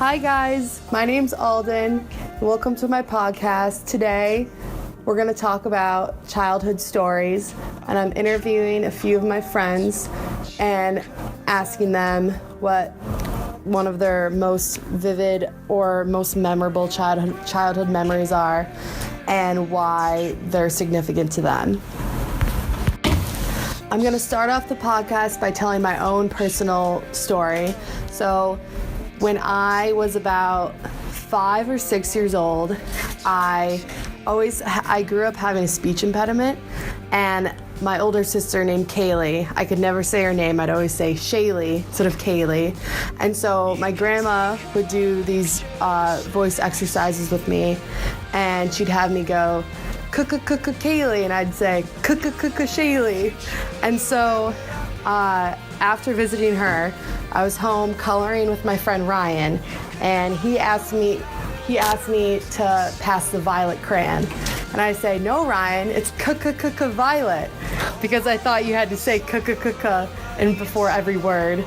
Hi guys, my name's Alden. Welcome to my podcast. Today we're going to talk about childhood stories, and I'm interviewing a few of my friends and asking them what one of their most vivid or most memorable childhood memories are and why they're significant to them. I'm going to start off the podcast by telling my own personal story. So when I was about 5 or 6 years old, I grew up having a speech impediment, and my older sister named Kaylee, I could never say her name, I'd always say Shaylee instead of Kaylee. And so my grandma would do these voice exercises with me, and she'd have me go, Kaylee, and I'd say, Shaylee. And so after visiting her, I was home coloring with my friend Ryan, and he asked me to pass the violet crayon. And I say, no, Ryan, it's violet, because I thought you had to say and before every word.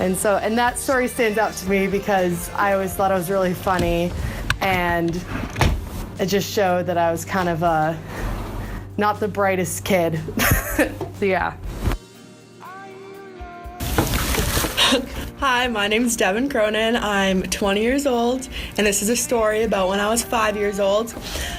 And that story stands out to me because I always thought it was really funny, and it just showed that I was kind of not the brightest kid. So yeah. Hi, my name is Devin Cronin. I'm 20 years old, and this is a story about when I was 5 years old.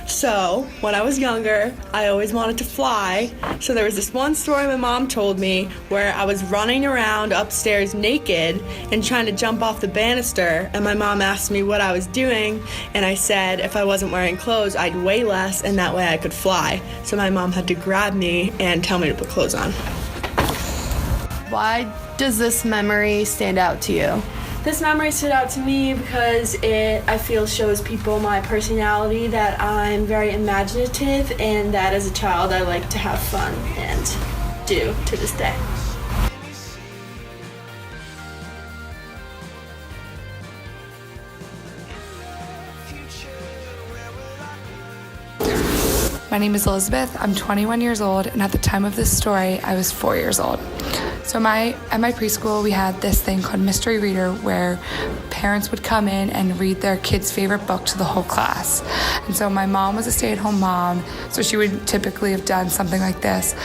So, when I was younger, I always wanted to fly. So there was this one story my mom told me where I was running around upstairs naked and trying to jump off the banister, and my mom asked me what I was doing, and I said if I wasn't wearing clothes, I'd weigh less, and that way I could fly. So my mom had to grab me and tell me to put clothes on. Why does this memory stand out to you? This memory stood out to me because I feel, shows people my personality, that I'm very imaginative, and that as a child I like to have fun and do to this day. My name is Elizabeth. I'm 21 years old, and at the time of this story, I was 4 years old. So at my preschool, we had this thing called Mystery Reader, where parents would come in and read their kid's favorite book to the whole class. And so my mom was a stay-at-home mom, so she would typically have done something like this.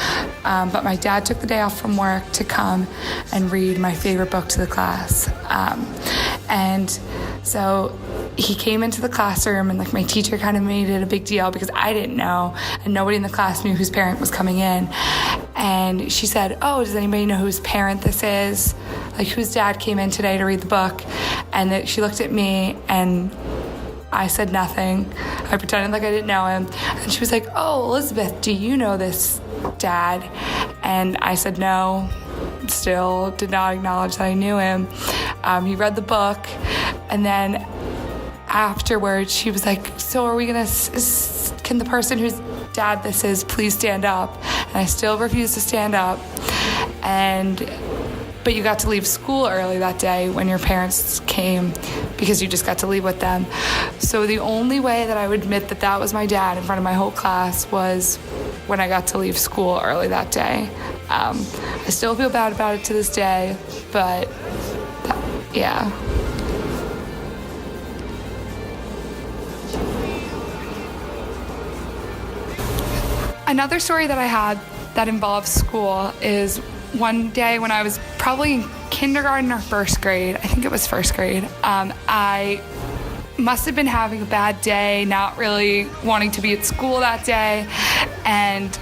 But my dad took the day off from work to come and read my favorite book to the class. And so he came into the classroom, and my teacher kind of made it a big deal because I didn't know, and nobody in the class knew whose parent was coming in. And she said, oh, does anybody know whose parent this is? Whose dad came in today to read the book? And she looked at me, and I said nothing. I pretended like I didn't know him. And she was like, oh, Elizabeth, do you know this dad? And I said no. Still did not acknowledge that I knew him. He read the book, and then afterwards she was like, so are we gonna, can the person whose dad this is please stand up? And I still refused to stand up. But you got to leave school early that day when your parents came, because you just got to leave with them. So the only way that I would admit that that was my dad in front of my whole class was when I got to leave school early that day. I still feel bad about it to this day, but yeah. Another story that I had that involves school is one day when I was probably in kindergarten or first grade. I think it was first grade. I must have been having a bad day, not really wanting to be at school that day, and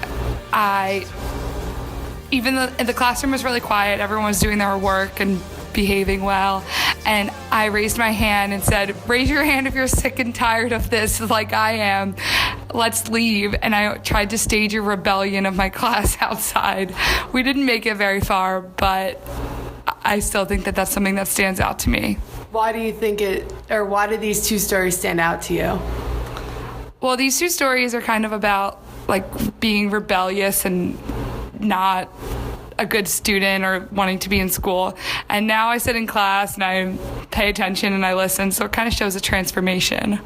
even though the classroom was really quiet, everyone was doing their work and behaving well, and I raised my hand and said, raise your hand if you're sick and tired of this like I am. Let's leave. And I tried to stage a rebellion of my class outside. We didn't make it very far, but I still think that that's something that stands out to me. Why do you think why do these two stories stand out to you? Well, these two stories are kind of about being rebellious and not a good student or wanting to be in school. And now I sit in class and I pay attention and I listen, so it kind of shows a transformation.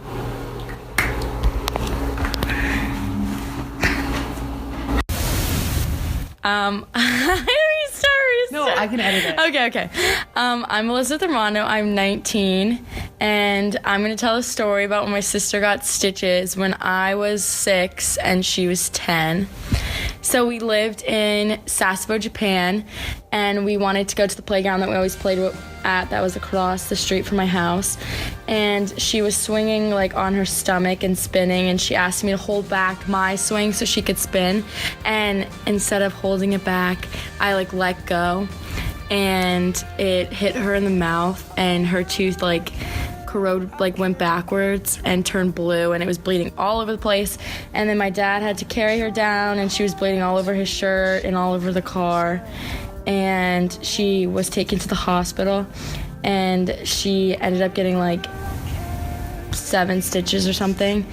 No, I can edit it. Okay. I'm Elizabeth Armando. I'm 19, and I'm going to tell a story about when my sister got stitches when I was 6 and she was 10. So we lived in Sasebo, Japan, and we wanted to go to the playground that we always played at that was across the street from my house. And she was swinging like on her stomach and spinning, and she asked me to hold back my swing so she could spin. And instead of holding it back, I like let go, and it hit her in the mouth, and her tooth like corroded, like went backwards and turned blue, and it was bleeding all over the place. And then my dad had to carry her down, and she was bleeding all over his shirt and all over the car. And she was taken to the hospital, and she ended up getting like 7 stitches or something.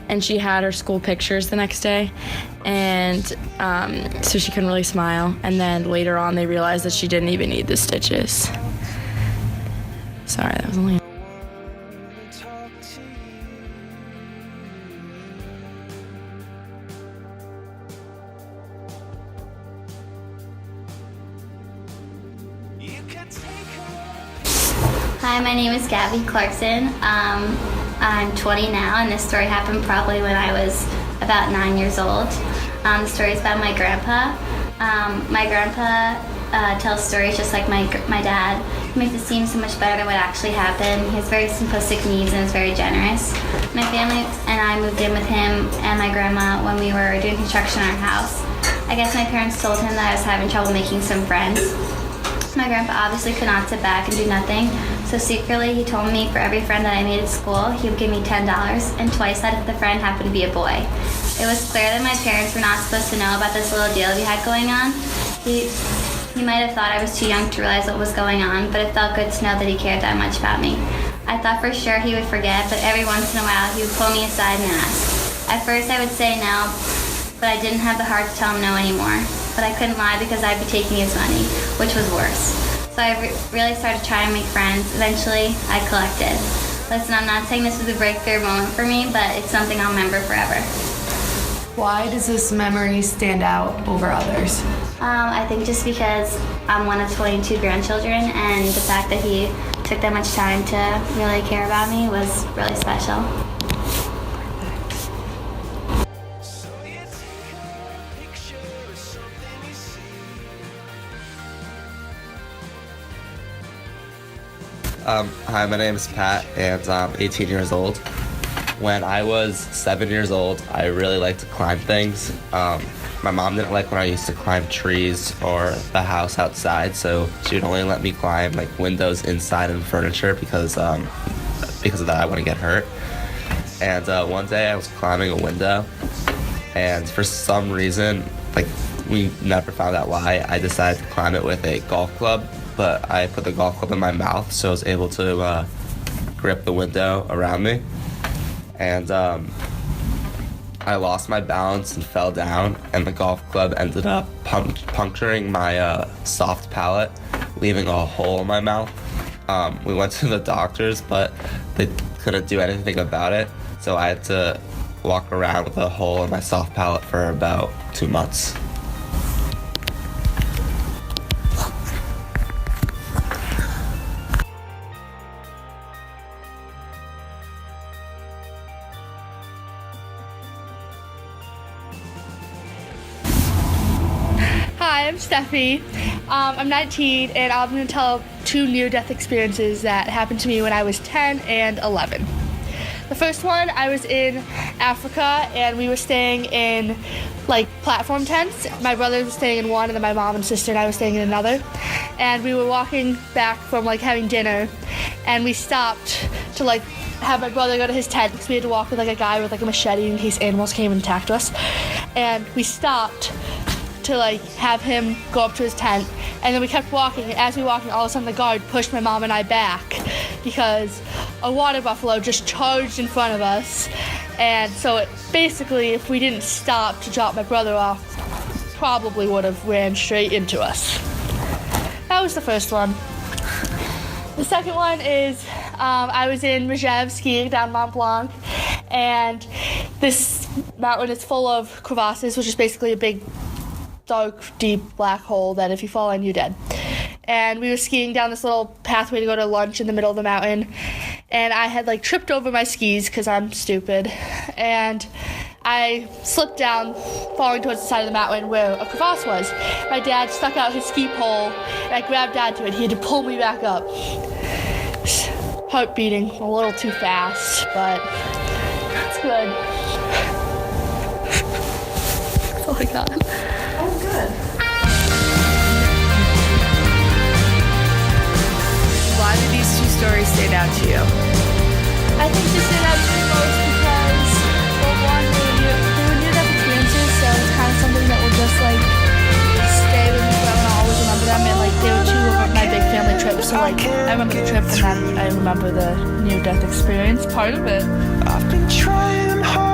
And she had her school pictures the next day, and so she couldn't really smile. And then later on they realized that she didn't even need the stitches. Sorry, that was only... Hi, my name is Gabby Clarkson. I'm 20 now, and this story happened probably when I was about 9 years old. The story is about my grandpa. My grandpa tells stories just like my dad. He makes it seem so much better than what actually happened. He has very simplistic needs and is very generous. My family and I moved in with him and my grandma when we were doing construction on our house. I guess my parents told him that I was having trouble making some friends. My grandpa obviously could not sit back and do nothing, so secretly he told me for every friend that I made at school, he would give me $10, and twice that if the friend happened to be a boy. It was clear that my parents were not supposed to know about this little deal we had going on. He might have thought I was too young to realize what was going on, but it felt good to know that he cared that much about me. I thought for sure he would forget, but every once in a while he would pull me aside and ask. At first I would say no, but I didn't have the heart to tell him no anymore. But I couldn't lie because I'd be taking his money, which was worse. So I really started trying to make friends. Eventually, I collected. Listen, I'm not saying this was a breakthrough moment for me, but it's something I'll remember forever. Why does this memory stand out over others? I think just because I'm one of 22 grandchildren, and the fact that he took that much time to really care about me was really special. Hi, my name is Pat, and I'm 18 years old. When I was 7 years old, I really liked to climb things. My mom didn't like when I used to climb trees or the house outside, so she would only let me climb like windows inside and furniture because of that I wouldn't get hurt. And one day I was climbing a window, and for some reason, like we never found out why, I decided to climb it with a golf club. But I put the golf club in my mouth, so I was able to grip the window around me. And I lost my balance and fell down, and the golf club ended up puncturing my soft palate, leaving a hole in my mouth. We went to the doctors, but they couldn't do anything about it, so I had to walk around with a hole in my soft palate for about 2 months. Hi, I'm Steffi. I'm 19, and I'm going to tell 2 near-death experiences that happened to me when I was 10 and 11. The first one, I was in Africa, and we were staying in, like, platform tents. My brother was staying in one, and then my mom and sister and I were staying in another. And we were walking back from, like, having dinner, and we stopped to, like, have my brother go to his tent because we had to walk with, like, a guy with, like, a machete in case animals came and attacked us. And we stopped to like have him go up to his tent, and then we kept walking, and as we were walking, all of a sudden the guard pushed my mom and I back because a water buffalo just charged in front of us. And so basically, if we didn't stop to drop my brother off, probably would have ran straight into us. That was the first one. The second one is I was in Megève skiing down Mont Blanc, and this mountain is full of crevasses, which is basically a big dark, deep black hole that if you fall in, you're dead. And we were skiing down this little pathway to go to lunch in the middle of the mountain, and I had like tripped over my skis because I'm stupid, and I slipped down, falling towards the side of the mountain where a crevasse was. My dad stuck out his ski pole, and I grabbed onto it. He had to pull me back up. Heart beating a little too fast, but it's good. That's all I got. Oh, good. Why did these two stories stand out to you? I think this stood out to me most because, well, one, they were near-death experiences, so it's kind of something that will just like stay with me forever, and I'll always remember them. And like they were two of my big family trips, so like I remember the trip, and then I remember the near-death experience part of it. I've been trying hard